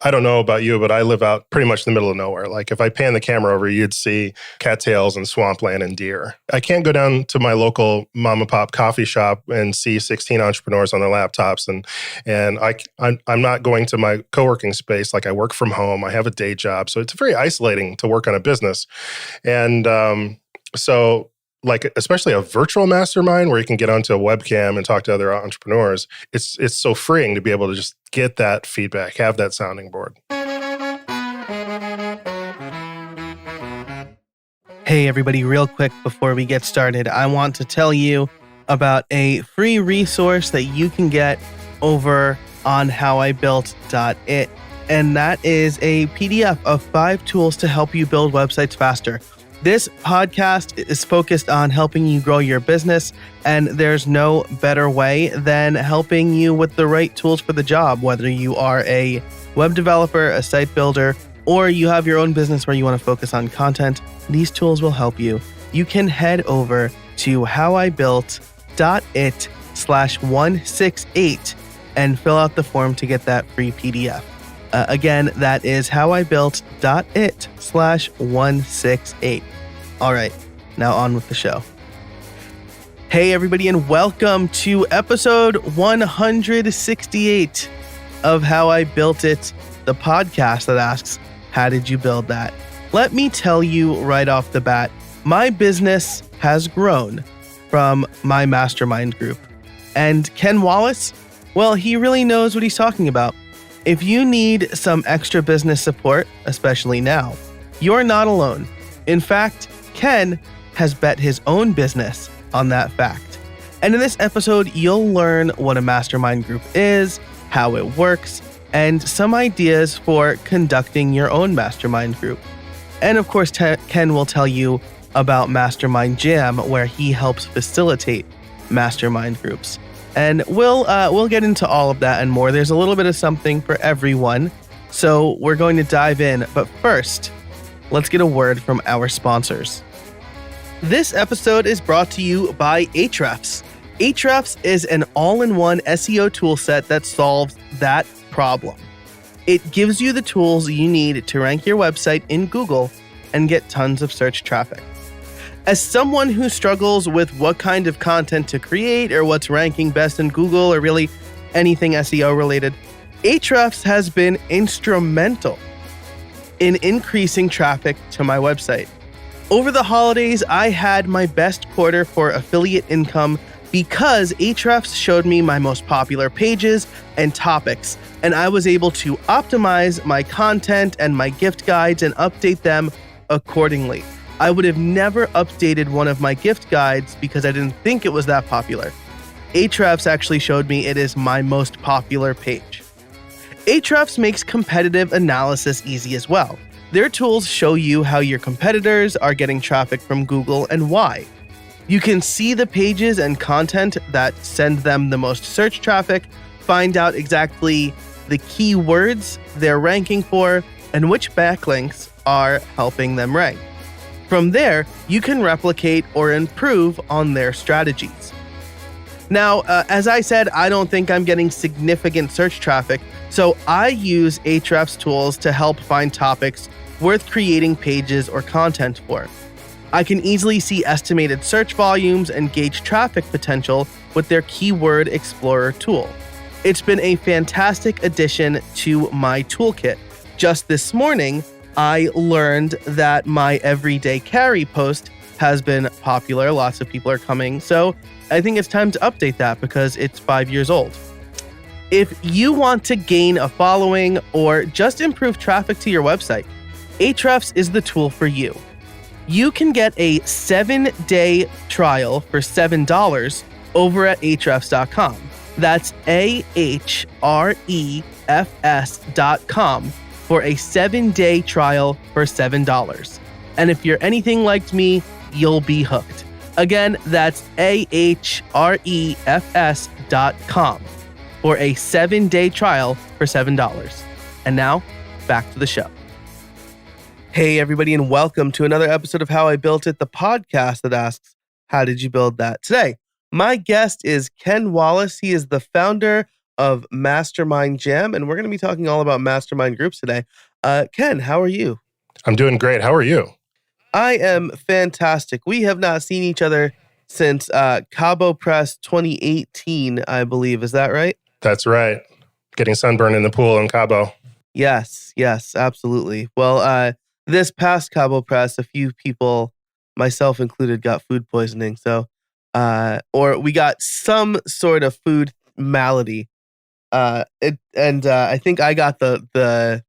I don't know about you, but I live out pretty much in the middle of nowhere. Like if I pan the camera over, you'd see cattails and swampland and deer. I can't go down to my local mom and pop coffee shop and see 16 entrepreneurs on their laptops. And I'm not going to my co-working space. Like I work from home. I have a day job. So it's very isolating to work on a business. And so like especially a virtual mastermind where you can get onto a webcam and talk to other entrepreneurs, it's so freeing to be able to just get that feedback, have that sounding board. Hey everybody, real quick before we get started, I want to tell you about a free resource that you can get over on howibuilt.it. And that is a PDF of 5 tools to help you build websites faster. This podcast is focused on helping you grow your business, and there's no better way than helping you with the right tools for the job, whether you are a web developer, a site builder, or you have your own business where you want to focus on content. These tools will help you. You can head over to howibuilt.it/168 and fill out the form to get that free PDF. Again, that is howibuilt.it/168. All right, now on with the show. Hey, everybody, and welcome to episode 168 of How I Built It, the podcast that asks, how did you build that? Let me tell you right off the bat, my business has grown from my mastermind group. And Ken Wallace, well, he really knows what he's talking about. If you need some extra business support, especially now, you're not alone. In fact, Ken has bet his own business on that fact. And in this episode, you'll learn what a mastermind group is, how it works, and some ideas for conducting your own mastermind group. And of course, Ken will tell you about MastermindJam, where he helps facilitate mastermind groups. And we'll get into all of that and more. There's a little bit of something for everyone. So we're going to dive in. But first, let's get a word from our sponsors. This episode is brought to you by Ahrefs. Ahrefs is an all-in-one SEO toolset that solves that problem. It gives you the tools you need to rank your website in Google and get tons of search traffic. As someone who struggles with what kind of content to create or what's ranking best in Google or really anything SEO related, Ahrefs has been instrumental in increasing traffic to my website. Over the holidays, I had my best quarter for affiliate income because Ahrefs showed me my most popular pages and topics, and I was able to optimize my content and my gift guides and update them accordingly. I would have never updated one of my gift guides because I didn't think it was that popular. Ahrefs actually showed me it is my most popular page. Ahrefs makes competitive analysis easy as well. Their tools show you how your competitors are getting traffic from Google and why. You can see the pages and content that send them the most search traffic, find out exactly the keywords they're ranking for, and which backlinks are helping them rank. From there, you can replicate or improve on their strategies. Now, as I said, I don't think I'm getting significant search traffic, so I use Ahrefs tools to help find topics worth creating pages or content for. I can easily see estimated search volumes and gauge traffic potential with their Keyword Explorer tool. It's been a fantastic addition to my toolkit. Just this morning, I learned that my everyday carry post has been popular. Lots of people are coming. So I think it's time to update that because it's 5 years old. If you want to gain a following or just improve traffic to your website, Ahrefs is the tool for you. You can get a 7-day trial for $7 over at ahrefs.com. That's ahrefs.com for a 7-day trial for $7. And if you're anything like me, you'll be hooked. Again, that's ahrefs.com for a 7-day trial for $7. And now, back to the show. Hey, everybody, and welcome to another episode of How I Built It, the podcast that asks, how did you build that? Today, my guest is Ken Wallace. He is the founder of Mastermind Jam, and we're going to be talking all about mastermind groups today. Ken, how are you? I'm doing great. How are you? I am fantastic. We have not seen each other since CaboPress 2018, I believe. Is that right? That's right. Getting sunburned in the pool in Cabo. Yes, absolutely. Well, this past CaboPress, a few people, myself included, got food poisoning. So, or we got some sort of food malady. I think I got the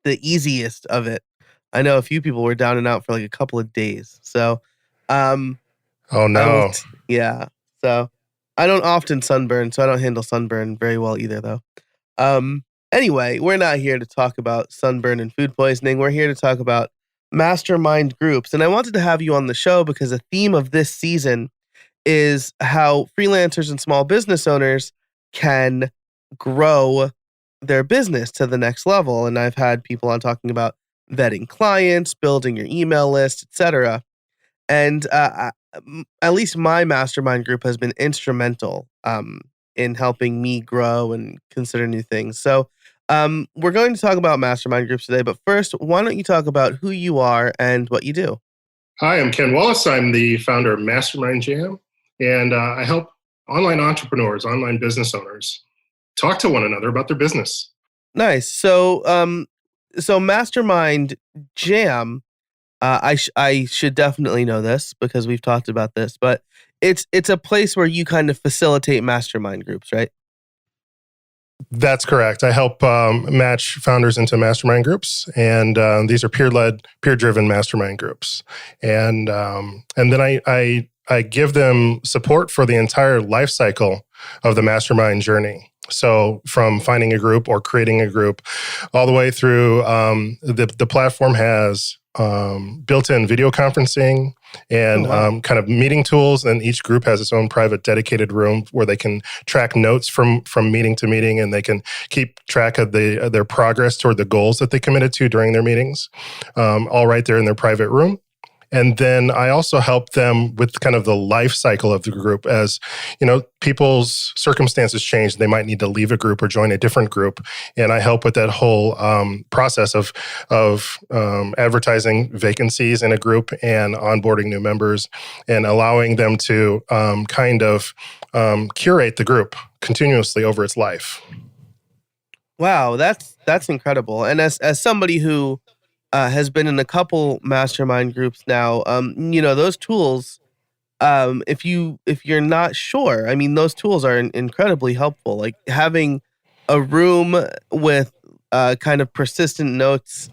easiest of it. I know a few people were down and out for like a couple of days. So, Oh no. Yeah. So I don't often sunburn, so I don't handle sunburn very well either, though. Anyway, we're not here to talk about sunburn and food poisoning. We're here to talk about mastermind groups. And I wanted to have you on the show because the theme of this season is how freelancers and small business owners can grow their business to the next level. And I've had people on talking about vetting clients, building your email list, etc. And at least my mastermind group has been instrumental in helping me grow and consider new things. So we're going to talk about mastermind groups today. But first, why don't you talk about who you are and what you do? Hi, I'm Ken Wallace. I'm the founder of MastermindJam, and I help online entrepreneurs, online business owners talk to one another about their business. Nice. So Mastermind Jam, I should definitely know this because we've talked about this, but it's a place where you kind of facilitate mastermind groups, right? That's correct. I help match founders into mastermind groups, and these are peer-led, peer-driven mastermind groups. And then I give them support for the entire life cycle of the mastermind journey. So from finding a group or creating a group, all the way through, the platform has built-in video conferencing and kind of meeting tools, and each group has its own private dedicated room where they can track notes from meeting to meeting, and they can keep track of their progress toward the goals that they committed to during their meetings, all right there in their private room. And then I also help them with kind of the life cycle of the group. As people's circumstances change, they might need to leave a group or join a different group, and I help with that whole process of advertising vacancies in a group and onboarding new members and allowing them to curate the group continuously over its life. Wow, that's incredible. And as somebody who has been in a couple mastermind groups now, those tools, if you're not sure, I mean, those tools are incredibly helpful. Like having a room with kind of persistent notes.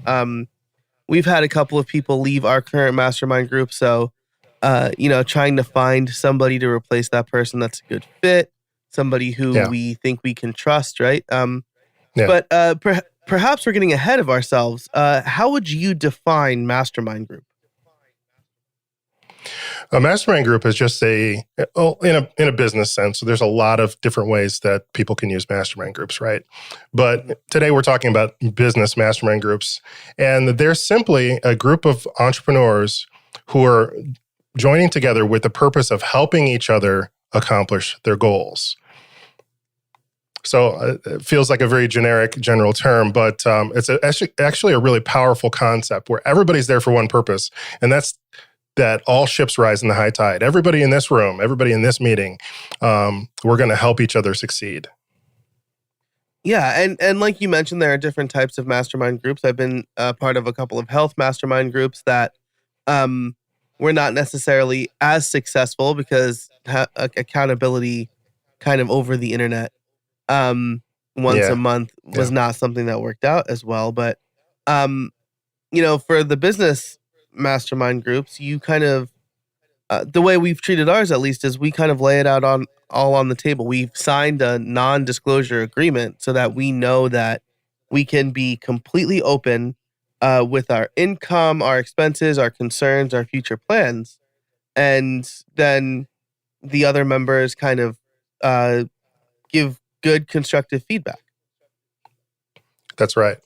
We've had a couple of people leave our current mastermind group, so trying to find somebody to replace that person that's a good fit, somebody who we think we can trust, right? But perhaps we're getting ahead of ourselves. How would you define mastermind group? A mastermind group is just in a business sense. So there's a lot of different ways that people can use mastermind groups, right? But today we're talking about business mastermind groups, and they're simply a group of entrepreneurs who are joining together with the purpose of helping each other accomplish their goals. So it feels like a very generic, general term, but it's actually a really powerful concept where everybody's there for one purpose, and that's that all ships rise in the high tide. Everybody in this room, everybody in this meeting, we're going to help each other succeed. Yeah, and like you mentioned, there are different types of mastermind groups. I've been part of a couple of health mastermind groups that were not necessarily as successful because accountability kind of over the internet once a month was not something that worked out as well. But, for the business mastermind groups, you kind of, the way we've treated ours at least is we kind of lay it out all on the table. We've signed a non-disclosure agreement so that we know that we can be completely open with our income, our expenses, our concerns, our future plans. And then the other members kind of give good constructive feedback. That's right.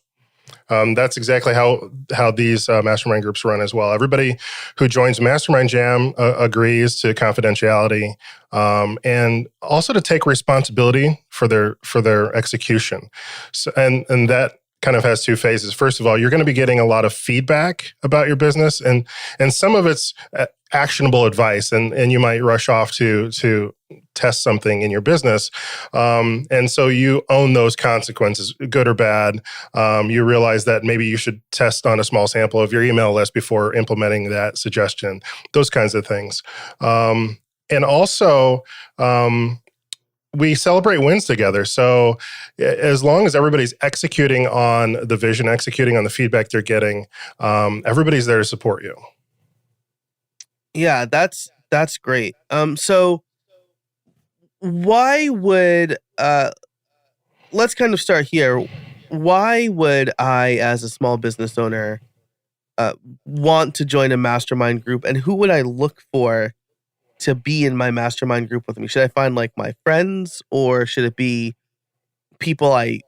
That's exactly how these mastermind groups run as well. Everybody who joins Mastermind Jam agrees to confidentiality, and also to take responsibility for their execution. So, and that kind of has two phases. First of all, you're going to be getting a lot of feedback about your business, and some of it's actionable advice, and you might rush off to test something in your business, and so you own those consequences, good or bad. You realize that maybe you should test on a small sample of your email list before implementing that suggestion. Those kinds of things, and also. We celebrate wins together. So as long as everybody's executing on the vision, executing on the feedback they're getting, everybody's there to support you. Yeah, that's great. So why would let's kind of start here. Why would I, as a small business owner, want to join a mastermind group, and who would I look for to be in my mastermind group with me? Should I find like my friends, or should it be people I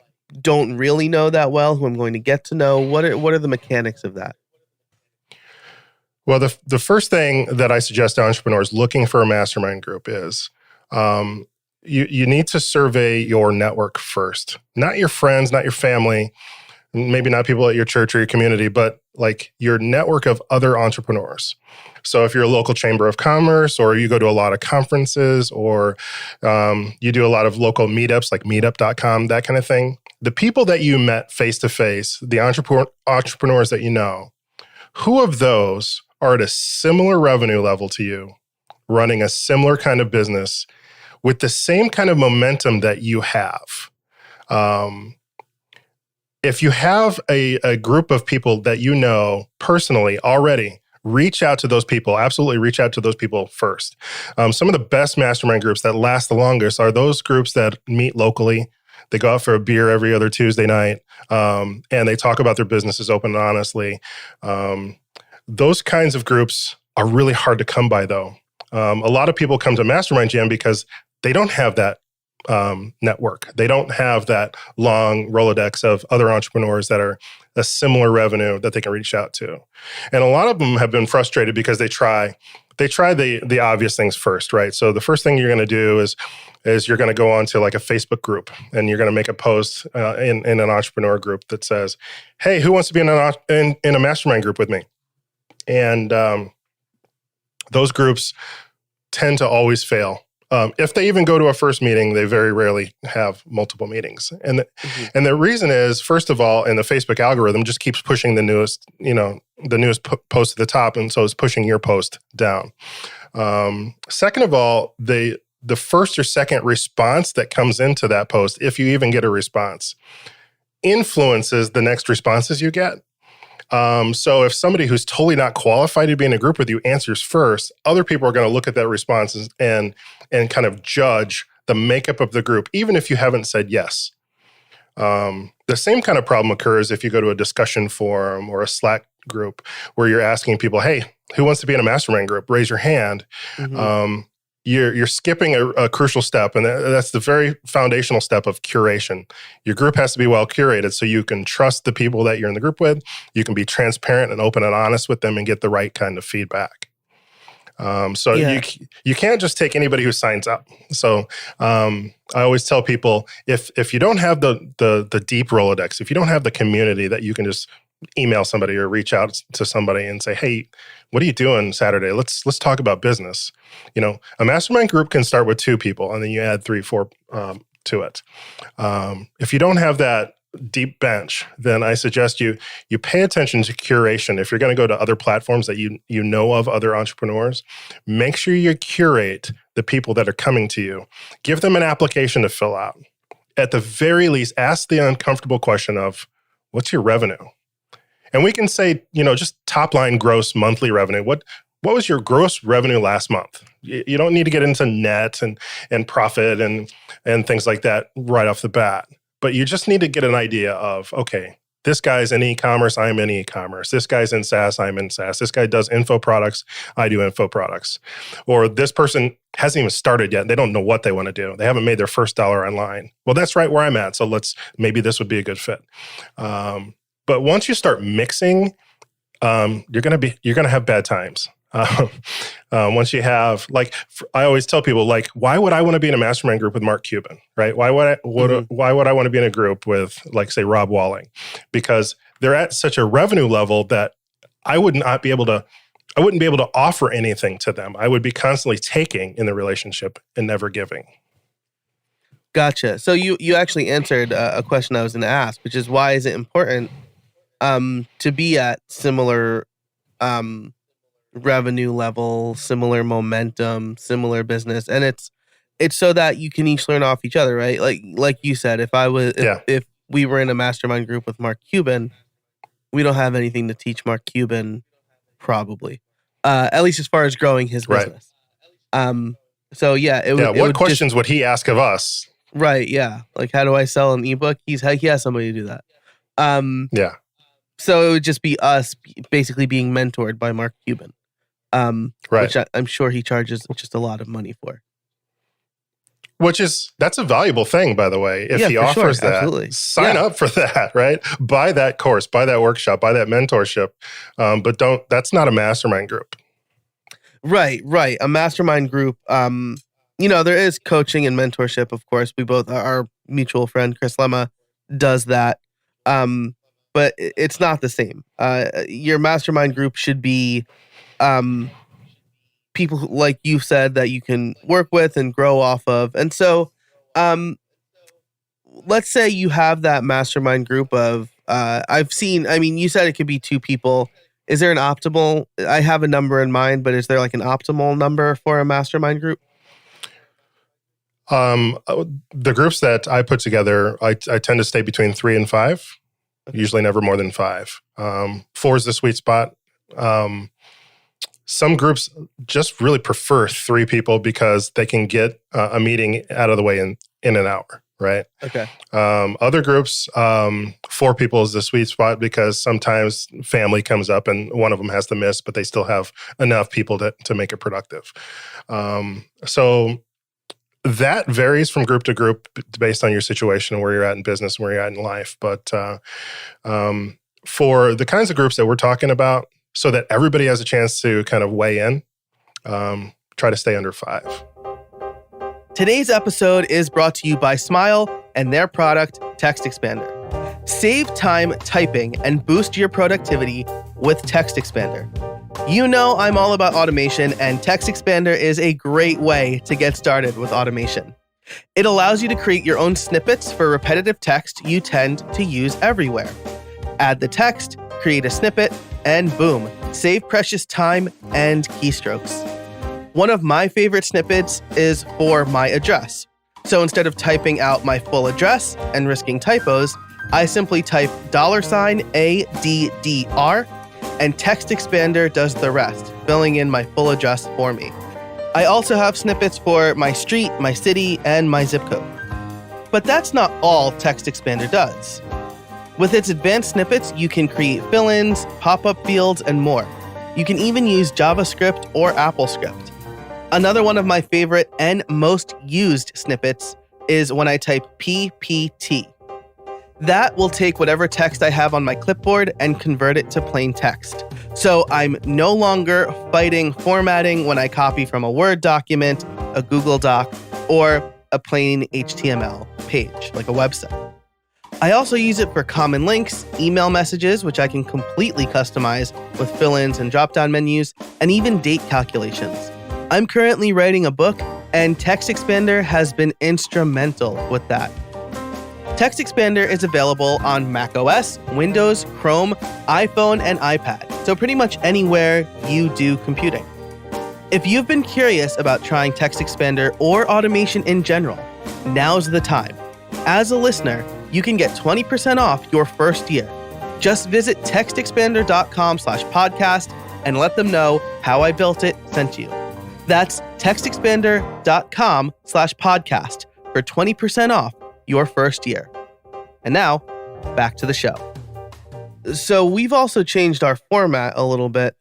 don't really know that well who I'm going to get to know? What are the mechanics of that? Well, the first thing that I suggest to entrepreneurs looking for a mastermind group is you need to survey your network first. Not your friends, not your family, maybe not people at your church or your community, but like your network of other entrepreneurs. So if you're a local chamber of commerce, or you go to a lot of conferences, or you do a lot of local meetups like meetup.com, that kind of thing, the people that you met face-to-face, the entrepreneurs that you know, who of those are at a similar revenue level to you, running a similar kind of business with the same kind of momentum that you have? If you have a group of people that you know personally already, reach out to those people. Absolutely reach out to those people first. Some of the best mastermind groups that last the longest are those groups that meet locally. They go out for a beer every other Tuesday night, and they talk about their businesses open and honestly. Those kinds of groups are really hard to come by, though. A lot of people come to Mastermind Jam because they don't have that network. They don't have that long Rolodex of other entrepreneurs that are a similar revenue that they can reach out to. And a lot of them have been frustrated because they try the obvious things first, right? So the first thing you're going to do is you're going to go on to like a Facebook group, and you're going to make a post in an entrepreneur group that says, "Hey, who wants to be in a mastermind group with me?" And those groups tend to always fail. If they even go to a first meeting, they very rarely have multiple meetings. And the reason is, first of all, the Facebook algorithm just keeps pushing the newest post to the top, and so it's pushing your post down. Second of all, the first or second response that comes into that post, if you even get a response, influences the next responses you get. So if somebody who's totally not qualified to be in a group with you answers first, other people are going to look at that response and kind of judge the makeup of the group, even if you haven't said yes. The same kind of problem occurs if you go to a discussion forum or a Slack group where you're asking people, "Hey, who wants to be in a mastermind group? Raise your hand." Mm-hmm. You're skipping a crucial step, and that's the very foundational step of curation. Your group has to be well curated so you can trust the people that you're in the group with. You can be transparent and open and honest with them and get the right kind of feedback. You can't just take anybody who signs up. So I always tell people, if you don't have the deep Rolodex, if you don't have the community that you can just email somebody or reach out to somebody and say, "Hey, what are you doing Saturday? Let's talk about business." A mastermind group can start with 2 people, and then you add 3, 4 to it. If you don't have that deep bench, then I suggest you pay attention to curation. If you're going to go to other platforms that you know of, other entrepreneurs, make sure you curate the people that are coming to you. Give them an application to fill out. At the very least, ask the uncomfortable question of, "What's your revenue?" And we can say, just top line gross monthly revenue. What was your gross revenue last month? You don't need to get into net and profit and things like that right off the bat. But you just need to get an idea of, okay, this guy's in e-commerce, I'm in e-commerce. This guy's in SaaS, I'm in SaaS. This guy does info products, I do info products. Or this person hasn't even started yet. They don't know what they want to do. They haven't made their first dollar online. Well, that's right where I'm at. So maybe this would be a good fit. But once you start mixing, you're gonna have bad times. Once you have, like, I always tell people, like, why would I want to be in a mastermind group with Mark Cuban, right? Why would I want to be in a group with, like, say, Rob Walling? Because they're at such a revenue level that I wouldn't be able to offer anything to them. I would be constantly taking in the relationship and never giving. Gotcha. So you actually answered a question I was going to ask, which is, why is it important to be at similar revenue level, similar momentum, similar business? And it's so that you can each learn off each other, right? Like you said, if we were in a mastermind group with Mark Cuban, we don't have anything to teach Mark Cuban, probably, at least as far as growing his business. Right. So yeah, what questions would he ask of us? Right. Yeah. Like, how do I sell an ebook? He has somebody to do that. Yeah. So it would just be us basically being mentored by Mark Cuban. Right. Which I'm sure he charges just a lot of money for. That's a valuable thing, by the way. If he offers that, absolutely. Sign up for that, right? Buy that course, buy that workshop, buy that mentorship. But that's not a mastermind group. Right. A mastermind group, there is coaching and mentorship, of course. Our mutual friend, Chris Lemma, does that. But it's not the same. Your mastermind group should be people who, like you said, that you can work with and grow off of. And so let's say you have that mastermind group of, you said it could be 2 people. Is there an optimal? I have a number in mind, but is there like an optimal number for a mastermind group? The groups that I put together, I tend to stay between 3 and 5, usually never more than 5. 4 is the sweet spot. Some groups just really prefer 3 people because they can get a meeting out of the way in an hour, right? Okay. Other groups, 4 people is the sweet spot because sometimes family comes up and one of them has to miss, but they still have enough people to make it productive. So that varies from group to group based on your situation and where you're at in business and where you're at in life. But for the kinds of groups that we're talking about, so that everybody has a chance to kind of weigh in, try to stay under 5. Today's episode is brought to you by Smile and their product, Text Expander. Save time typing and boost your productivity with Text Expander. You know I'm all about automation, and Text Expander is a great way to get started with automation. It allows you to create your own snippets for repetitive text you tend to use everywhere. Add the text, create a snippet, and boom, save precious time and keystrokes. One of my favorite snippets is for my address. So instead of typing out my full address and risking typos, I simply type $ADDR, and Text Expander does the rest, filling in my full address for me. I also have snippets for my street, my city, and my zip code. But that's not all Text Expander does. With its advanced snippets, you can create fill-ins, pop-up fields, and more. You can even use JavaScript or AppleScript. Another one of my favorite and most used snippets is when I type PPT. That will take whatever text I have on my clipboard and convert it to plain text. So I'm no longer fighting formatting when I copy from a Word document, a Google Doc, or a plain HTML page, like a website. I also use it for common links, email messages, which I can completely customize with fill-ins and drop-down menus, and even date calculations. I'm currently writing a book, and Text Expander has been instrumental with that. Text Expander is available on macOS, Windows, Chrome, iPhone, and iPad, so pretty much anywhere you do computing. If you've been curious about trying Text Expander or automation in general, now's the time. As a listener, you can get 20% off your first year. Just visit textexpander.com/podcast and let them know How I Built It sent you. That's textexpander.com/podcast for 20% off your first year. And now, back to the show. So we've also changed our format a little bit.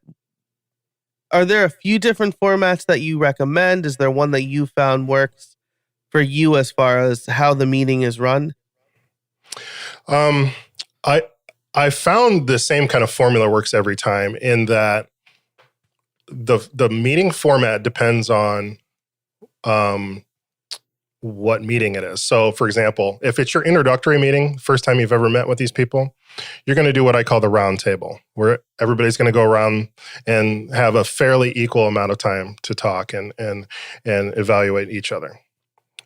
Are there a few different formats that you recommend? Is there one that you found works for you as far as how the meeting is run? I found the same kind of formula works every time in that the meeting format depends on what meeting it is. So, for example, if it's your introductory meeting, first time you've ever met with these people, you're going to do what I call the roundtable, where everybody's going to go around and have a fairly equal amount of time to talk and evaluate each other.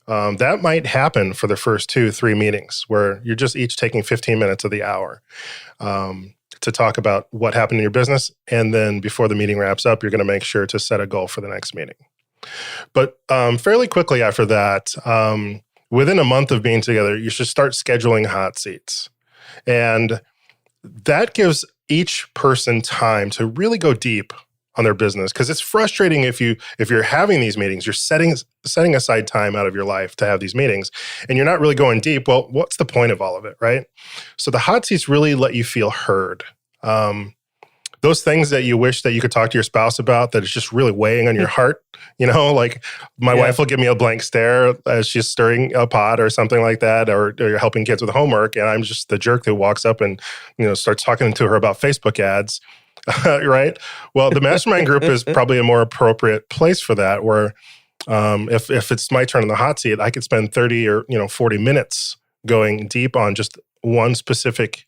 That might happen for the first 2-3 meetings, where you're just each taking 15 minutes of the hour to talk about what happened in your business. And then before the meeting wraps up, you're going to make sure to set a goal for the next meeting. But fairly quickly after that, within a month of being together, you should start scheduling hot seats. And that gives each person time to really go deep on their business, because it's frustrating if you're having these meetings, you're setting aside time out of your life to have these meetings, and you're not really going deep. Well, what's the point of all of it, right? So the hot seats really let you feel heard. Those things that you wish that you could talk to your spouse about that is just really weighing on your heart, like my wife will give me a blank stare as she's stirring a pot or something like that, or you're helping kids with homework, and I'm just the jerk that walks up and starts talking to her about Facebook ads, right? Well, the Mastermind Group is probably a more appropriate place for that, where if it's my turn on the hot seat, I could spend 30 or 40 minutes going deep on just one specific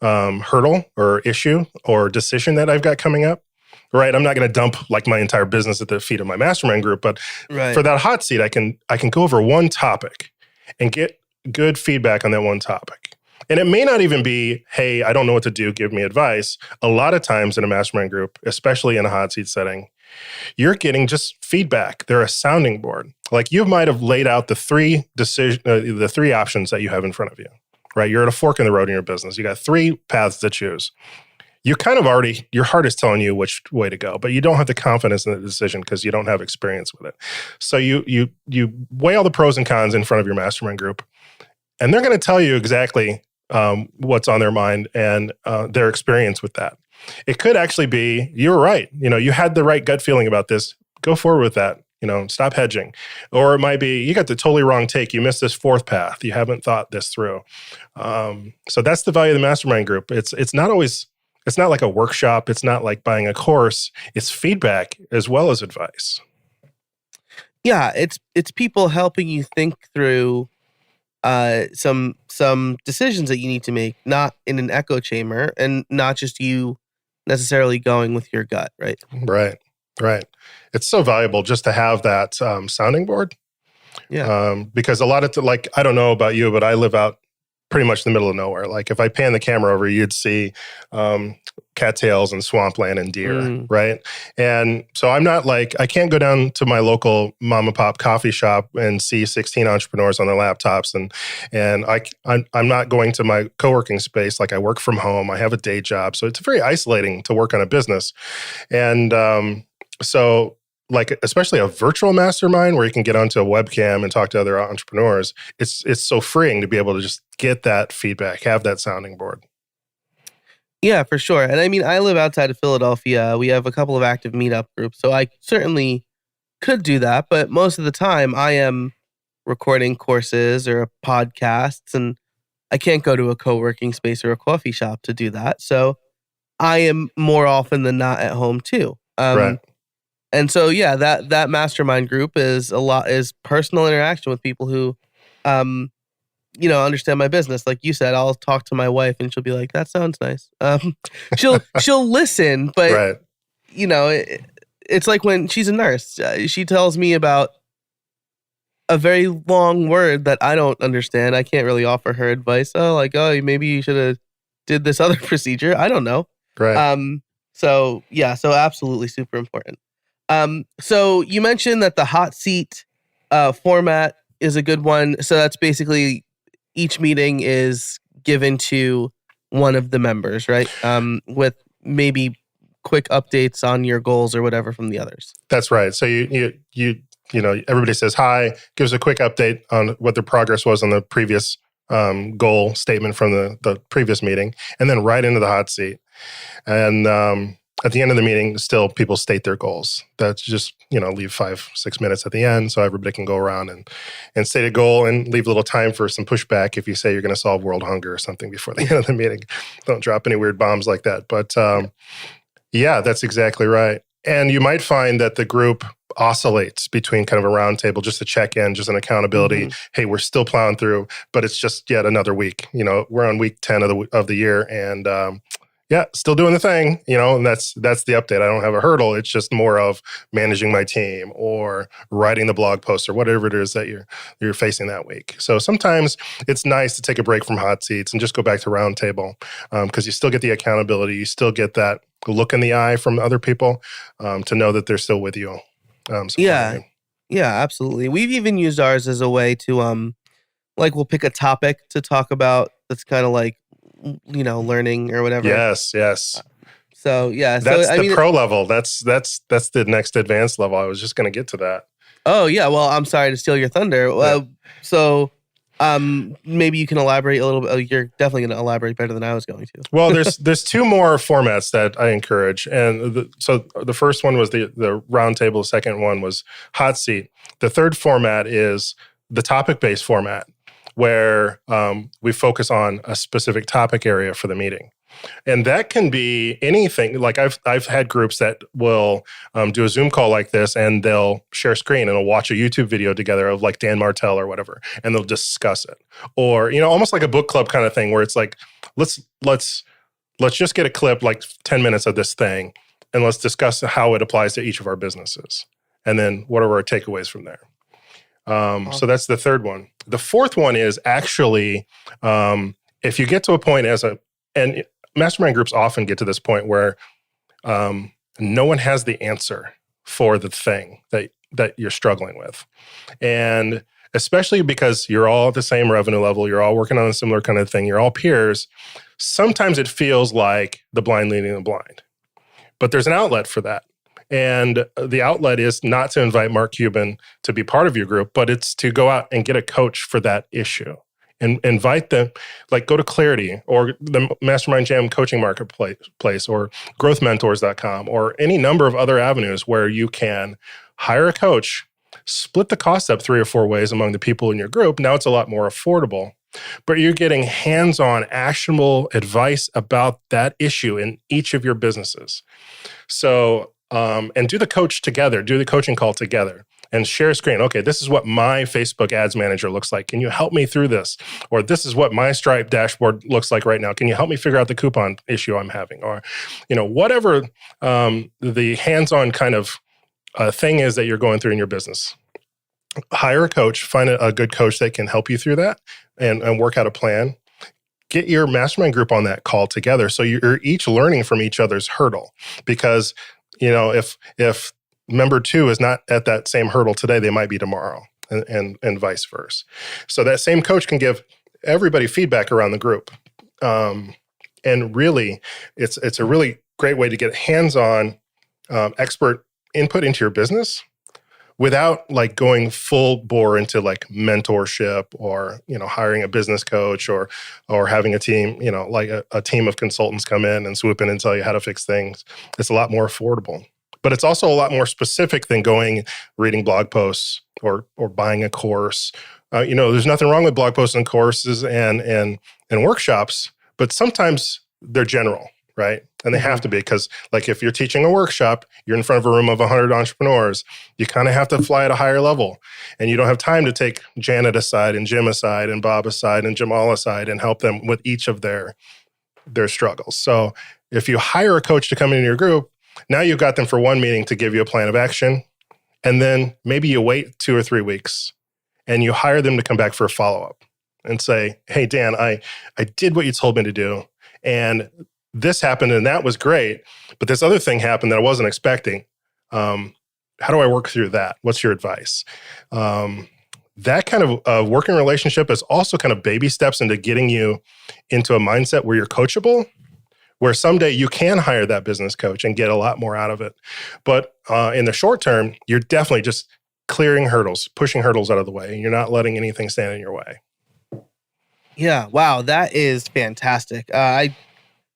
hurdle or issue or decision that I've got coming up, right? I'm not going to dump like my entire business at the feet of my mastermind group, but for that hot seat, I can go over one topic and get good feedback on that one topic. And it may not even be, hey, I don't know what to do, give me advice. A lot of times in a mastermind group, especially in a hot seat setting, you're getting just feedback. They're a sounding board. Like you might have laid out the three options that you have in front of you. Right, you're at a fork in the road in your business. You got 3 paths to choose. You kind of already, your heart is telling you which way to go, but you don't have the confidence in the decision because you don't have experience with it. So you weigh all the pros and cons in front of your mastermind group, and they're going to tell you exactly what's on their mind and their experience with that. It could actually be, you're right. You had the right gut feeling about this. Go forward with that. Stop hedging. Or it might be, you got the totally wrong take. You missed this 4th path. You haven't thought this through. So that's the value of the mastermind group. It's not like a workshop. It's not like buying a course. It's feedback as well as advice. Yeah, it's people helping you think through some decisions that you need to make, not in an echo chamber, and not just you necessarily going with your gut, right? Right. It's so valuable just to have that sounding board. Yeah. Because a lot of, I don't know about you, but I live out pretty much in the middle of nowhere. Like if I pan the camera over, you'd see cattails and swampland and deer, right? And so I'm not I can't go down to my local mom and pop coffee shop and see 16 entrepreneurs on their laptops. And I'm not going to my co-working space. Like I work from home. I have a day job. So it's very isolating to work on a business. And so especially a virtual mastermind where you can get onto a webcam and talk to other entrepreneurs, it's so freeing to be able to just get that feedback, have that sounding board. Yeah, for sure. And I mean, I live outside of Philadelphia. We have a couple of active meetup groups, so I certainly could do that. But most of the time I am recording courses or podcasts, and I can't go to a co-working space or a coffee shop to do that. So I am more often than not at home too. Right. And so, yeah, that mastermind group is personal interaction with people who, understand my business. Like you said, I'll talk to my wife and she'll be like, "That sounds nice." She'll listen, but right. It's like when she's a nurse. She tells me about a very long word that I don't understand. I can't really offer her advice. Maybe you should have did this other procedure. I don't know. Right. So absolutely super important. So you mentioned that the hot seat format is a good one. So that's basically each meeting is given to one of the members, right? With maybe quick updates on your goals or whatever from the others. That's right. So you everybody says hi, gives a quick update on what their progress was on the previous goal statement from the previous meeting, and then right into the hot seat. And at the end of the meeting, still people state their goals. That's just, leave 5-6 minutes at the end so everybody can go around and state a goal and leave a little time for some pushback if you say you're going to solve world hunger or something before the end of the meeting. Don't drop any weird bombs like that. But yeah, that's exactly right. And you might find that the group oscillates between kind of a roundtable, just a check-in, just an accountability. Hey, we're still plowing through, but it's just yet another week. We're on week 10 of the year, and still doing the thing. And that's the update. I don't have a hurdle. It's just more of managing my team or writing the blog post or whatever it is that you're facing that week. So sometimes it's nice to take a break from hot seats and just go back to roundtable because you still get the accountability. You still get that look in the eye from other people to know that they're still with you. Yeah, absolutely. We've even used ours as a way to, we'll pick a topic to talk about that's kind of like, learning or whatever. Yes. So yeah, that's the pro level. That's the next advanced level. I was just going to get to that. Oh yeah. Well, I'm sorry to steal your thunder. So maybe you can elaborate a little bit. You're definitely going to elaborate better than I was going to. Well, there's two more formats that I encourage, and so the first one was the roundtable. The second one was hot seat. The third format is the topic-based format, where we focus on a specific topic area for the meeting. And that can be anything. Like I've had groups that will do a Zoom call like this, and they'll share screen and they'll watch a YouTube video together of like Dan Martell or whatever, and they'll discuss it. Or, almost like a book club kind of thing where it's like, let's just get a clip, like 10 minutes of this thing, and let's discuss how it applies to each of our businesses. And then what are our takeaways from there? So that's the third one. The fourth one is actually, if you get to a point and mastermind groups often get to this point where no one has the answer for the thing that you're struggling with. And especially because you're all at the same revenue level, you're all working on a similar kind of thing, you're all peers, sometimes it feels like the blind leading the blind. But there's an outlet for that. And the outlet is not to invite Mark Cuban to be part of your group, but it's to go out and get a coach for that issue. And invite them, like go to Clarity or the Mastermind Jam coaching marketplace or growthmentors.com or any number of other avenues where you can hire a coach, split the cost up 3 or 4 ways among the people in your group. Now it's a lot more affordable, but you're getting hands-on actionable advice about that issue in each of your businesses. So, and do the coaching call together. And share a screen. Okay, this is what my Facebook ads manager looks like. Can you help me through this? Or this is what my Stripe dashboard looks like right now. Can you help me figure out the coupon issue I'm having? Or, whatever the hands-on kind of thing is that you're going through in your business. Hire a coach, find a good coach that can help you through that and work out a plan. Get your mastermind group on that call together so you're each learning from each other's hurdle. Because, if member 2 is not at that same hurdle today, they might be tomorrow, and vice versa. So that same coach can give everybody feedback around the group. And really, it's a really great way to get hands-on expert input into your business without like going full bore into like mentorship or, hiring a business coach or having a team, like a team of consultants come in and swoop in and tell you how to fix things. It's a lot more affordable. But it's also a lot more specific than reading blog posts or buying a course. There's nothing wrong with blog posts and courses and workshops, but sometimes they're general, right? And they have to be because, like, if you're teaching a workshop, you're in front of a room of 100 entrepreneurs, you kind of have to fly at a higher level. And you don't have time to take Janet aside and Jim aside and Bob aside and Jamal aside and help them with each of their struggles. So if you hire a coach to come into your group, now you've got them for one meeting to give you a plan of action, and then maybe you wait 2 or 3 weeks, and you hire them to come back for a follow-up and say, hey, Dan, I did what you told me to do, and this happened, and that was great, but this other thing happened that I wasn't expecting. How do I work through that? What's your advice? That kind of working relationship is also kind of baby steps into getting you into a mindset where you're coachable, where someday you can hire that business coach and get a lot more out of it. But in the short term, you're definitely just clearing hurdles, pushing hurdles out of the way, and you're not letting anything stand in your way. Yeah, wow, that is fantastic.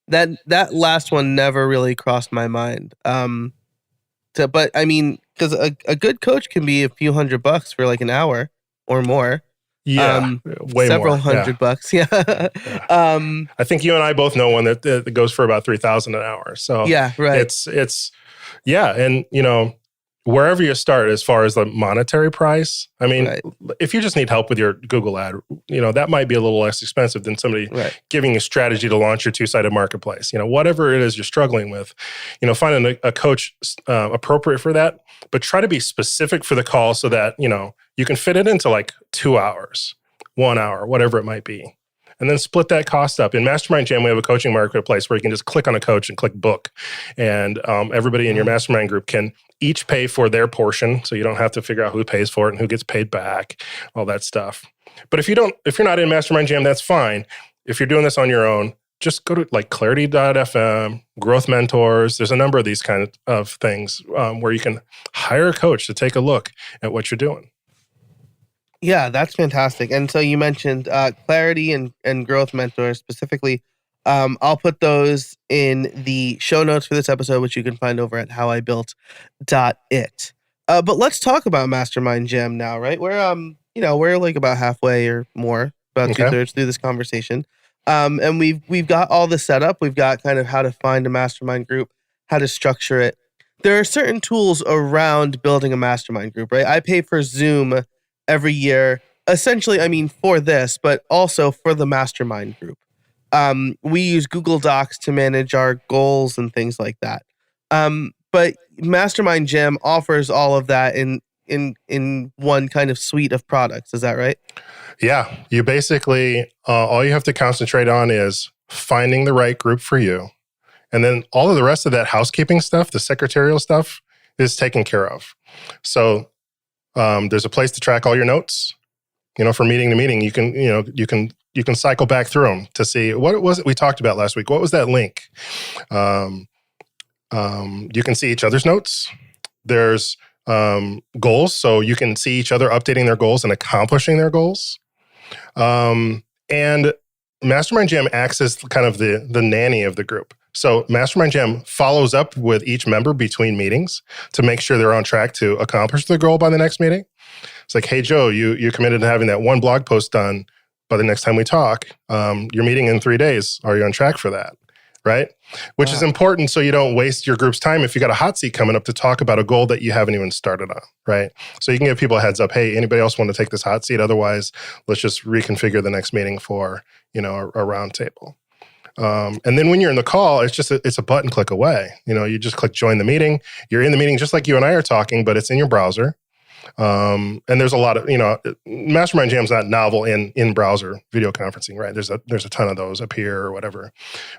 That last one never really crossed my mind. But I mean, because a good coach can be a few $100 for like an hour or more. Yeah, way several more. Yeah. $100. Yeah. Yeah. I think you and I both know one that goes for about $3,000 an hour. So yeah, right. It's yeah, and wherever you start as far as the monetary price, I mean, Right. if you just need help with your Google ad, that might be a little less expensive than somebody Right. giving you a strategy to launch your two-sided marketplace. Whatever it is you're struggling with, finding a coach appropriate for that, but try to be specific for the call so that, you can fit it into like 2 hours, 1 hour, whatever it might be. And then split that cost up. In MastermindJam, we have a coaching marketplace where you can just click on a coach and click book. And everybody in your mastermind group can each pay for their portion. So you don't have to figure out who pays for it and who gets paid back, all that stuff. But if you're not in MastermindJam, that's fine. If you're doing this on your own, just go to like clarity.fm, Growth Mentors. There's a number of these kind of things where you can hire a coach to take a look at what you're doing. Yeah, that's fantastic. And so you mentioned Clarity and Growth Mentors specifically. I'll put those in the show notes for this episode, which you can find over at howibuilt.it. But let's talk about Mastermind Jam now, right? We're like about halfway or more, about 2/3 through this conversation. And we've got all the setup. We've got kind of how to find a mastermind group, how to structure it. There are certain tools around building a mastermind group, right? I pay for Zoom every year, essentially, I mean, for this, but also for the mastermind group. We use Google Docs to manage our goals and things like that. But Mastermind Jam offers all of that in one kind of suite of products. Is that right? Yeah. You basically, all you have to concentrate on is finding the right group for you. And then all of the rest of that housekeeping stuff, the secretarial stuff, is taken care of. So there's a place to track all your notes. From meeting to meeting, you can cycle back through them to see what was it we talked about last week. What was that link? You can see each other's notes. There's goals, so you can see each other updating their goals and accomplishing their goals. And Mastermind Jam acts as kind of the nanny of the group. So Mastermind Jam follows up with each member between meetings to make sure they're on track to accomplish their goal by the next meeting. It's like, hey, Joe, you committed to having that one blog post done by the next time we talk. You're meeting in 3 days. Are you on track for that? Right? Which is important so you don't waste your group's time if you got a hot seat coming up to talk about a goal that you haven't even started on, right? So you can give people a heads up, hey, anybody else want to take this hot seat? Otherwise, let's just reconfigure the next meeting for, a roundtable. And then when you're in the call, it's a button click away. You just click join the meeting. You're in the meeting just like you and I are talking, but it's in your browser. And there's a lot of, Mastermind Jam's not novel in browser video conferencing, right? There's a ton of those up here or whatever,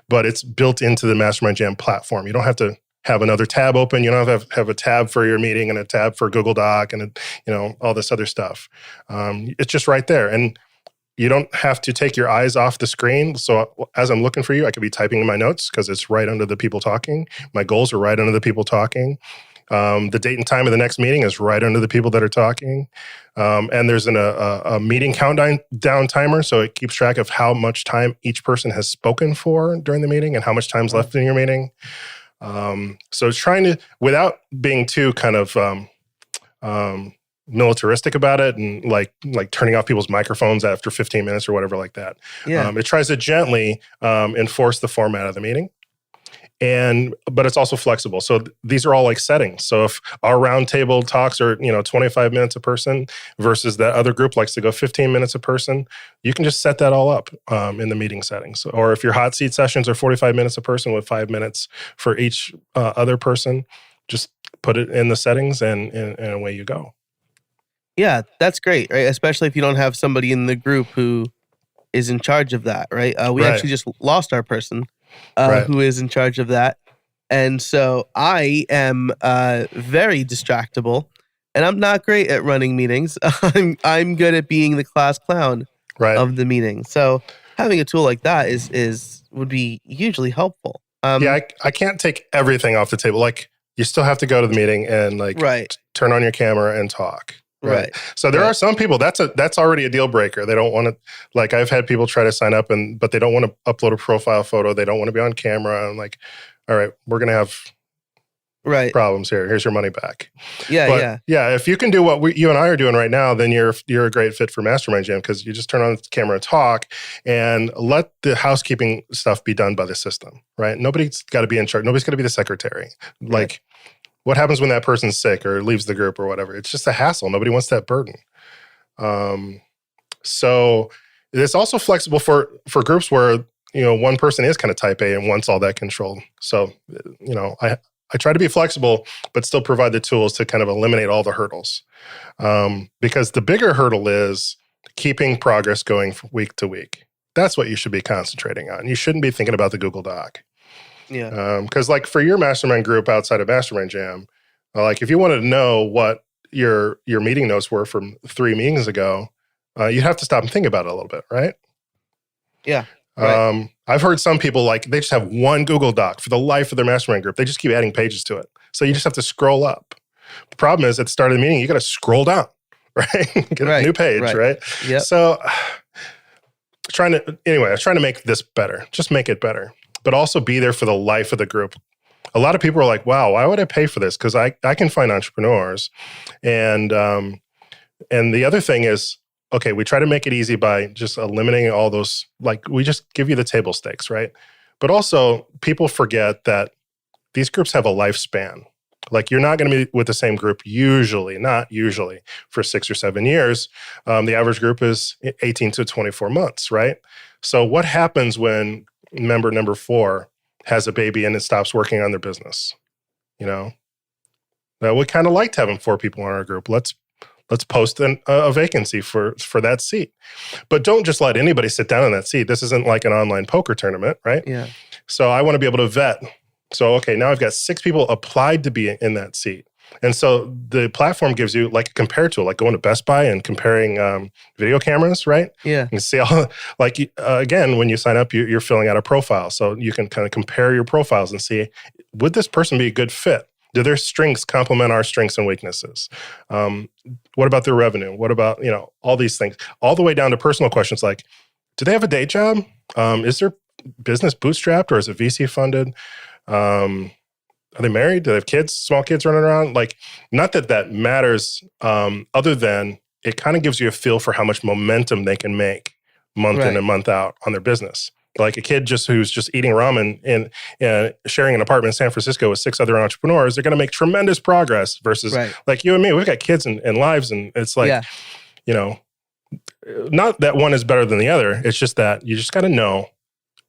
but it's built into the Mastermind Jam platform. You don't have to have another tab open. You don't have to have a tab for your meeting and a tab for Google Doc and all this other stuff. It's just right there. And you don't have to take your eyes off the screen. So as I'm looking for you, I could be typing in my notes because it's right under the people talking. My goals are right under the people talking. The date and time of the next meeting is right under the people that are talking. And there's a meeting countdown timer. So it keeps track of how much time each person has spoken for during the meeting and how much time's left in your meeting. So it's trying to, without being too kind of militaristic about it and like turning off people's microphones after 15 minutes or whatever like that. Yeah. It tries to gently enforce the format of the meeting. But it's also flexible. So these are all like settings. So if our roundtable talks are, 25 minutes a person versus that other group likes to go 15 minutes a person, you can just set that all up in the meeting settings. Or if your hot seat sessions are 45 minutes a person with 5 minutes for each other person, just put it in the settings and away you go. Yeah, that's great, right? Especially if you don't have somebody in the group who is in charge of that, right? We actually just lost our person who is in charge of that. And so I am very distractible, and I'm not great at running meetings. I'm good at being the class clown of the meeting. So having a tool like that would be hugely helpful. I can't take everything off the table. Like, you still have to go to the meeting and turn on your camera and talk. Right. So there are some people that's already a deal breaker. They don't want to, like, I've had people try to sign up but they don't want to upload a profile photo. They don't want to be on camera. I'm like, all right, we're going to have problems here. Here's your money back. Yeah. If you can do what you and I are doing right now, then you're a great fit for Mastermind Jam, because you just turn on the camera and talk and let the housekeeping stuff be done by the system, right? Nobody's got to be in charge. Nobody's got to be the secretary. Like, what happens when that person's sick or leaves the group or whatever? It's just a hassle. Nobody wants that burden. So it's also flexible for groups where, one person is kind of type A and wants all that control. So, I try to be flexible, but still provide the tools to kind of eliminate all the hurdles. Because the bigger hurdle is keeping progress going from week to week. That's what you should be concentrating on. You shouldn't be thinking about the Google Doc. Yeah. Because like for your mastermind group outside of Mastermind Jam, like if you wanted to know what your meeting notes were from 3 meetings ago, you'd have to stop and think about it a little bit, right? Yeah. Right. I've heard some people, like, they just have one Google Doc for the life of their mastermind group. They just keep adding pages to it. So you just have to scroll up. The problem is at the start of the meeting, you got to scroll down, right? Get a new page, right? Yep. So I was trying to make this better. Just make it better. But also be there for the life of the group. A lot of people are like, wow, why would I pay for this? Because I can find entrepreneurs. And the other thing is, okay, we try to make it easy by just eliminating all those, like, we just give you the table stakes, right? But also, people forget that these groups have a lifespan. Like, you're not going to be with the same group not usually, for 6 or 7 years. The average group is 18 to 24 months, right? So what happens when member number 4 has a baby and it stops working on their business? Now, we kind of liked having 4 people in our group. Let's post a vacancy for that seat. But don't just let anybody sit down in that seat. This isn't like an online poker tournament, right? Yeah. So I want to be able to vet. So, okay, now I've got 6 people applied to be in that seat. And so the platform gives you like a compare tool, like going to Best Buy and comparing video cameras, right? Yeah. You see all, like, again, when you sign up, you're filling out a profile. So you can kind of compare your profiles and see, would this person be a good fit? Do their strengths complement our strengths and weaknesses? What about their revenue? What about, all these things? All the way down to personal questions like, do they have a day job? Is their business bootstrapped or is it VC funded? Are they married? Do they have kids, small kids running around? Like, not that matters, other than it kind of gives you a feel for how much momentum they can make month in and month out on their business. Like a kid who's just eating ramen and sharing an apartment in San Francisco with 6 other entrepreneurs, they're going to make tremendous progress versus like you and me. We've got kids and lives, and it's like, not that one is better than the other. It's just that you just got to know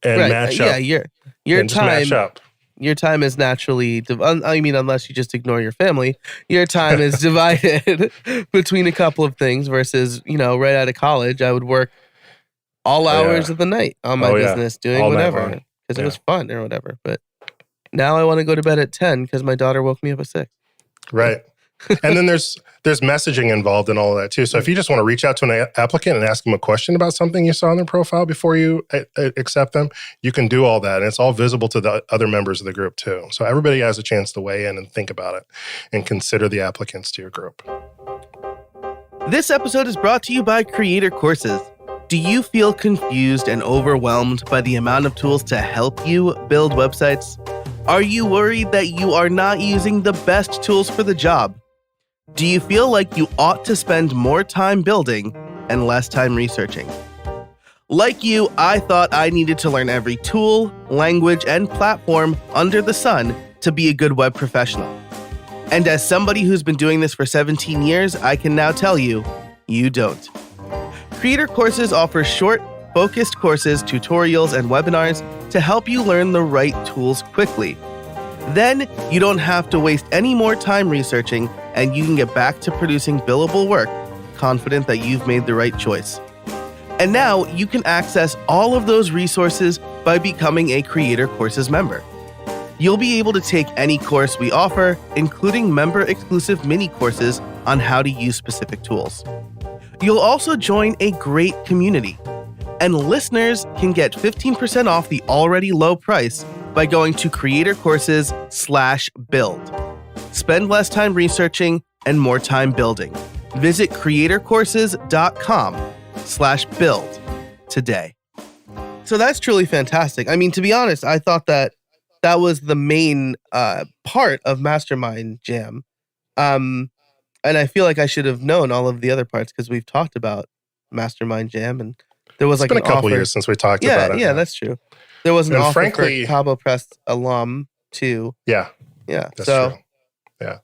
and match up. Yeah, your time. Match up. Your time is naturally, unless you just ignore your family, your time is divided between a couple of things versus, right out of college, I would work all hours of the night on my business doing all whatever because it was fun or whatever. But now I want to go to bed at 10 because my daughter woke me up at 6. Right. And then there's messaging involved in all of that too. So if you just want to reach out to an applicant and ask them a question about something you saw on their profile before you accept them, you can do all that. And it's all visible to the other members of the group too. So everybody has a chance to weigh in and think about it and consider the applicants to your group. This episode is brought to you by Creator Courses. Do you feel confused and overwhelmed by the amount of tools to help you build websites? Are you worried that you are not using the best tools for the job? Do you feel like you ought to spend more time building and less time researching? Like you, I thought I needed to learn every tool, language, and platform under the sun to be a good web professional. And as somebody who's been doing this for 17 years, I can now tell you, you don't. Creator Courses offers short, focused courses, tutorials, and webinars to help you learn the right tools quickly. Then you don't have to waste any more time researching, and you can get back to producing billable work, confident that you've made the right choice. And now you can access all of those resources by becoming a Creator Courses member. You'll be able to take any course we offer, including member-exclusive mini courses on how to use specific tools. You'll also join a great community, and listeners can get 15% off the already low price by going to creatorcourses.com/build. Spend less time researching and more time building. Visit creatorcourses.com/build today. So that's truly fantastic. I mean, to be honest, I thought that was the main part of Mastermind Jam. And I feel like I should have known all of the other parts because we've talked about Mastermind Jam, and there was It's been a couple years since we talked about it. Yeah, that's true. There was an offer frankly, for CaboPress alum too. Yeah. That's true. Yeah.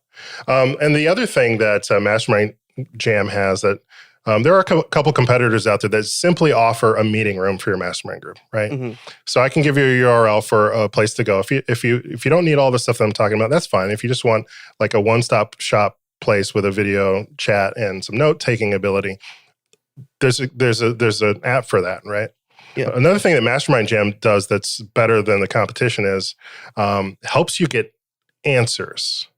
And the other thing that Mastermind Jam has that there are a couple competitors out there that simply offer a meeting room for your mastermind group, right? Mm-hmm. So I can give you a URL for a place to go. If you don't need all the stuff that I'm talking about, that's fine. If you just want like a one-stop shop place with a video chat and some note-taking ability, there's an app for that, right? Yeah. Another thing that Mastermind Jam does that's better than the competition is helps you get answers.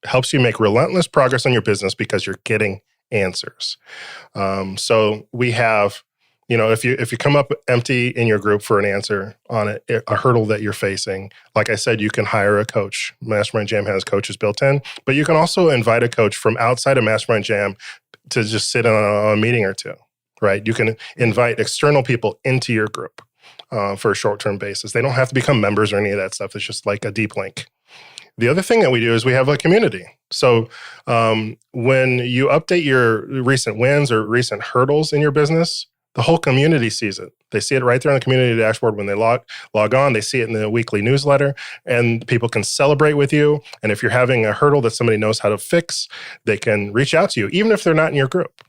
Helps you make relentless progress on your business because you're getting answers. So we have, if you come up empty in your group for an answer on a hurdle that you're facing, like I said, you can hire a coach. Mastermind Jam has coaches built in, but you can also invite a coach from outside of Mastermind Jam to just sit in on a meeting or two, right? You can invite external people into your group for a short-term basis. They don't have to become members or any of that stuff. It's just like a deep link. The other thing that we do is we have a community. So when you update your recent wins or recent hurdles in your business, the whole community sees it. They see it right there on the community dashboard when they log on. They see it in the weekly newsletter, and people can celebrate with you. And if you're having a hurdle that somebody knows how to fix, they can reach out to you, even if they're not in your group.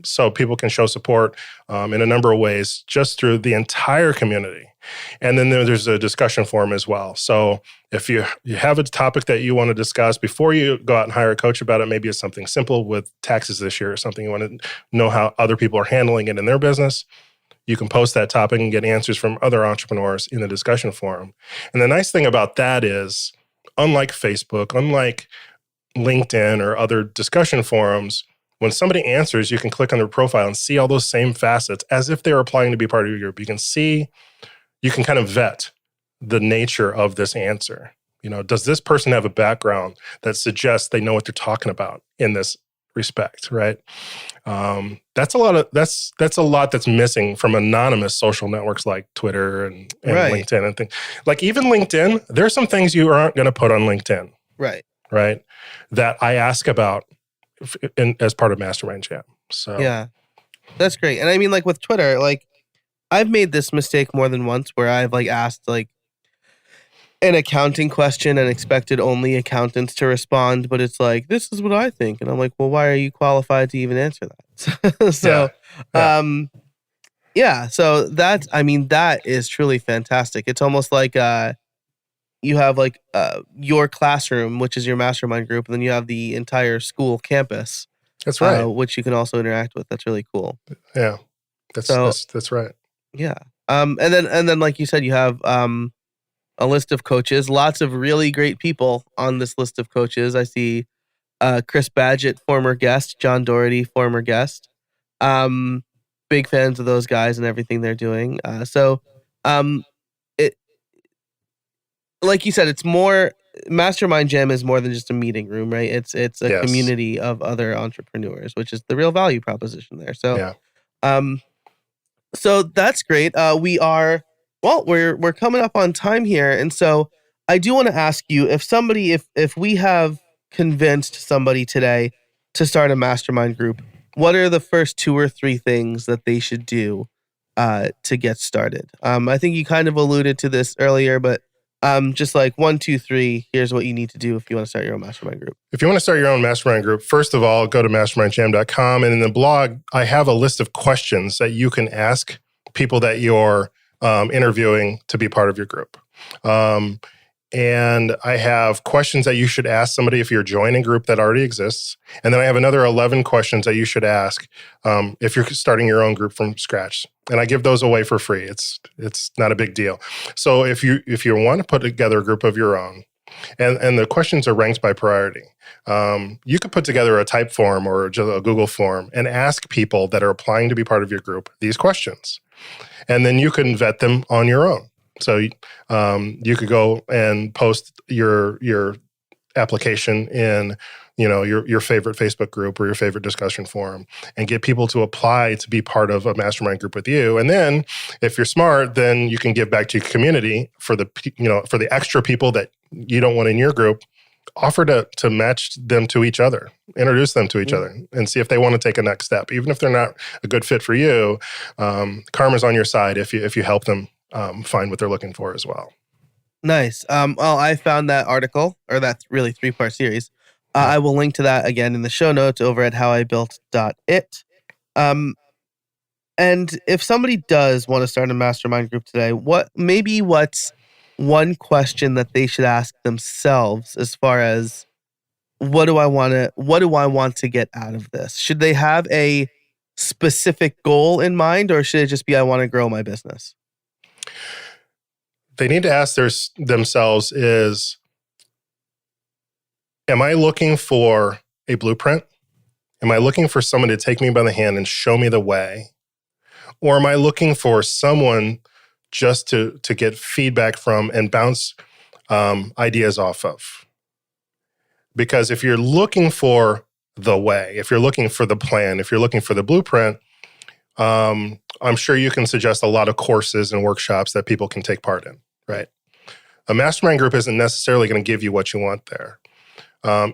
So people can show support in a number of ways just through the entire community. And then there's a discussion forum as well. So if you have a topic that you want to discuss before you go out and hire a coach about it, maybe it's something simple with taxes this year or something, you want to know how other people are handling it in their business, you can post that topic and get answers from other entrepreneurs in the discussion forum. And the nice thing about that is, unlike Facebook, unlike LinkedIn or other discussion forums, when somebody answers, you can click on their profile and see all those same facets as if they're applying to be part of your group. You can kind of vet the nature of this answer. Does this person have a background that suggests they know what they're talking about in this respect, right? That's a lot that's missing from anonymous social networks like Twitter and Right. LinkedIn and things. Like even LinkedIn, there's some things you aren't going to put on LinkedIn. Right. That I ask about as part of Mastermind Jam. So yeah, that's great. And I mean, like with Twitter, like I've made this mistake more than once where I've like asked like an accounting question and expected only accountants to respond, but it's like, this is what I think. And I'm like, well, why are you qualified to even answer that? So that is truly fantastic. It's almost like you have like your classroom, which is your mastermind group, and then you have the entire school campus. That's right. Which you can also interact with. That's really cool. Yeah, that's right. Yeah. And then like you said, you have a list of coaches, lots of really great people on this list of coaches. I see Chris Badgett, former guest, John Doherty, former guest. Big fans of those guys and everything they're doing. Like you said, it's more, Mastermind Jam is more than just a meeting room, right? It's a community of other entrepreneurs, which is the real value proposition there. So, so that's great. We're coming up on time here. And so I do want to ask you if we have convinced somebody today to start a mastermind group, what are the first 2 or 3 things that they should do to get started? I think you kind of alluded to this earlier, but just like 1, 2, 3, here's what you need to do if you want to start your own mastermind group. If you want to start your own mastermind group, first of all, go to mastermindjam.com. And in the blog, I have a list of questions that you can ask people that you're interviewing to be part of your group. And I have questions that you should ask somebody if you're joining a group that already exists. And then I have another 11 questions that you should ask if you're starting your own group from scratch. And I give those away for free. It's not a big deal. So if you want to put together a group of your own, and the questions are ranked by priority, you could put together a type form or just a Google form and ask people that are applying to be part of your group these questions. And then you can vet them on your own. So you could go and post your application in your favorite Facebook group or your favorite discussion forum, and get people to apply to be part of a mastermind group with you. And then if you're smart, then you can give back to your community for the extra people that you don't want in your group. Offer to match them to each other, introduce them to each other, and see if they want to take a next step. Even if they're not a good fit for you, karma's on your side if you help them find what they're looking for as well. Nice. Well, I found that article, or that really 3-part series. I will link to that again in the show notes over at howibuilt.it. And if somebody does want to start a mastermind group today, what's one question that they should ask themselves as far as what do I want to get out of this? Should they have a specific goal in mind, or should it just be I want to grow my business? They need to ask themselves is, am I looking for a blueprint? Am I looking for someone to take me by the hand and show me the way? Or am I looking for someone just to get feedback from and bounce ideas off of? Because if you're looking for the way, if you're looking for the plan, if you're looking for the blueprint, I'm sure you can suggest a lot of courses and workshops that people can take part in, right? A mastermind group isn't necessarily going to give you what you want there.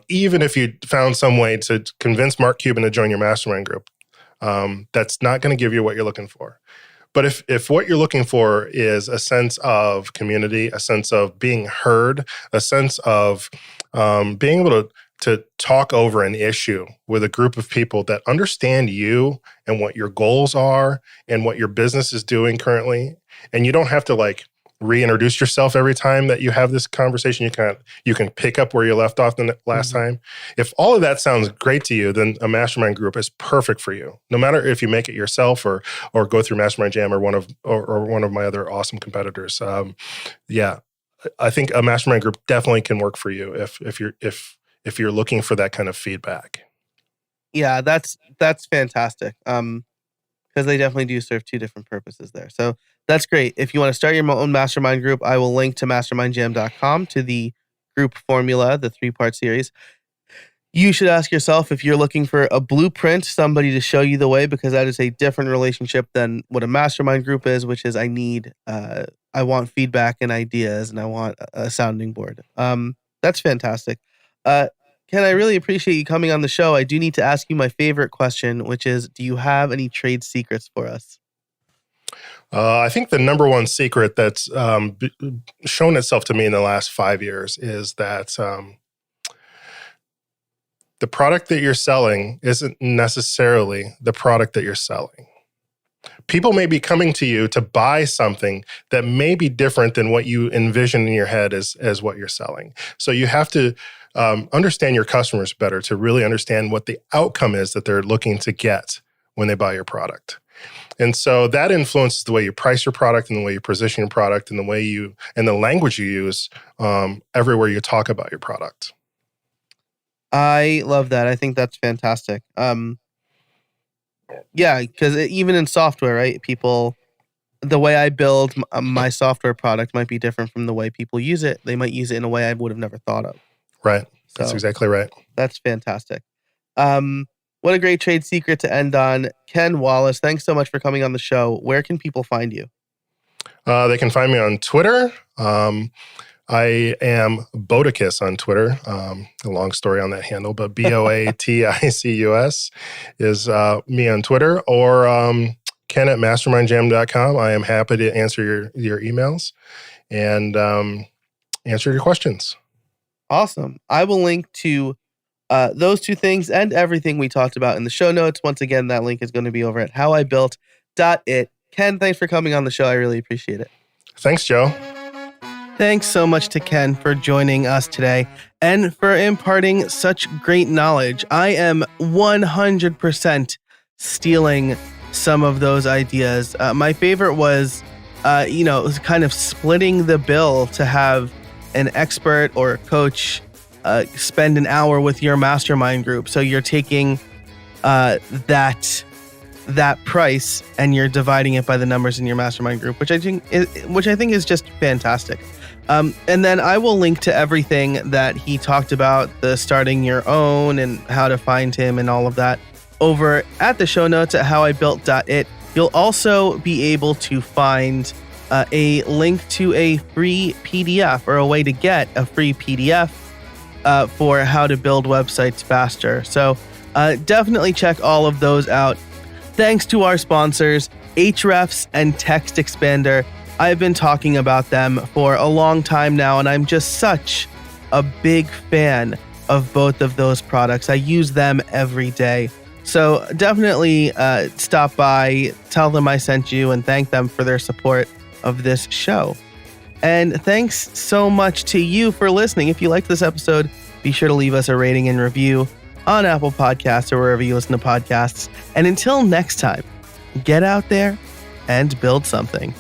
Even if you found some way to convince Mark Cuban to join your mastermind group, that's not going to give you what you're looking for. But if what you're looking for is a sense of community, a sense of being heard, a sense of being able to talk over an issue with a group of people that understand you and what your goals are and what your business is doing currently, and you don't have to reintroduce yourself every time that you have this conversation. You can pick up where you left off the last time. If all of that sounds great to you, then a mastermind group is perfect for you. No matter if you make it yourself or go through MastermindJam or one of my other awesome competitors. I think a mastermind group definitely can work for you if you're looking for that kind of feedback. Yeah, that's fantastic. Because they definitely do serve two different purposes there. So that's great. If you want to start your own mastermind group, I will link to MastermindJam.com to the group formula, the 3-part series. You should ask yourself if you're looking for a blueprint, somebody to show you the way, because that is a different relationship than what a mastermind group is, which is I want feedback and ideas, and I want a sounding board. That's fantastic. Ken, I really appreciate you coming on the show. I do need to ask you my favorite question, which is, do you have any trade secrets for us? I think the number one secret that's shown itself to me in the last 5 years is that the product that you're selling isn't necessarily the product that you're selling. People may be coming to you to buy something that may be different than what you envision in your head as what you're selling. So you have to understand your customers better to really understand what the outcome is that they're looking to get when they buy your product. And so that influences the way you price your product and the way you position your product and the language you use everywhere you talk about your product. I love that. I think that's fantastic. Yeah, because even in software, right? The way I build my software product might be different from the way people use it. They might use it in a way I would have never thought of. Right. That's exactly right. That's fantastic. What a great trade secret to end on. Ken Wallace, thanks so much for coming on the show. Where can people find you? They can find me on Twitter. I am Boticus on Twitter. A long story on that handle, but BOATICUS is me on Twitter, or Ken at MastermindJam.com. I am happy to answer your emails and answer your questions. Awesome. I will link to those two things and everything we talked about in the show notes. Once again, that link is going to be over at howibuilt.it. Ken, thanks for coming on the show. I really appreciate it. Thanks, Joe. Thanks so much to Ken for joining us today and for imparting such great knowledge. I am 100% stealing some of those ideas. My favorite was, kind of splitting the bill to have an expert or a coach spend an hour with your mastermind group. So you're taking that price and you're dividing it by the numbers in your mastermind group, which I think is just fantastic. And then I will link to everything that he talked about, the starting your own and how to find him and all of that, over at the show notes at howibuilt.it. You'll also be able to find a link to a free PDF, or a way to get a free PDF for how to build websites faster. So definitely check all of those out. Thanks to our sponsors, Ahrefs and Text Expander. I've been talking about them for a long time now, and I'm just such a big fan of both of those products. I use them every day. So definitely stop by, tell them I sent you, and thank them for their support of this show. And thanks so much to you for listening. If you liked this episode, be sure to leave us a rating and review on Apple Podcasts or wherever you listen to podcasts. And until next time, get out there and build something.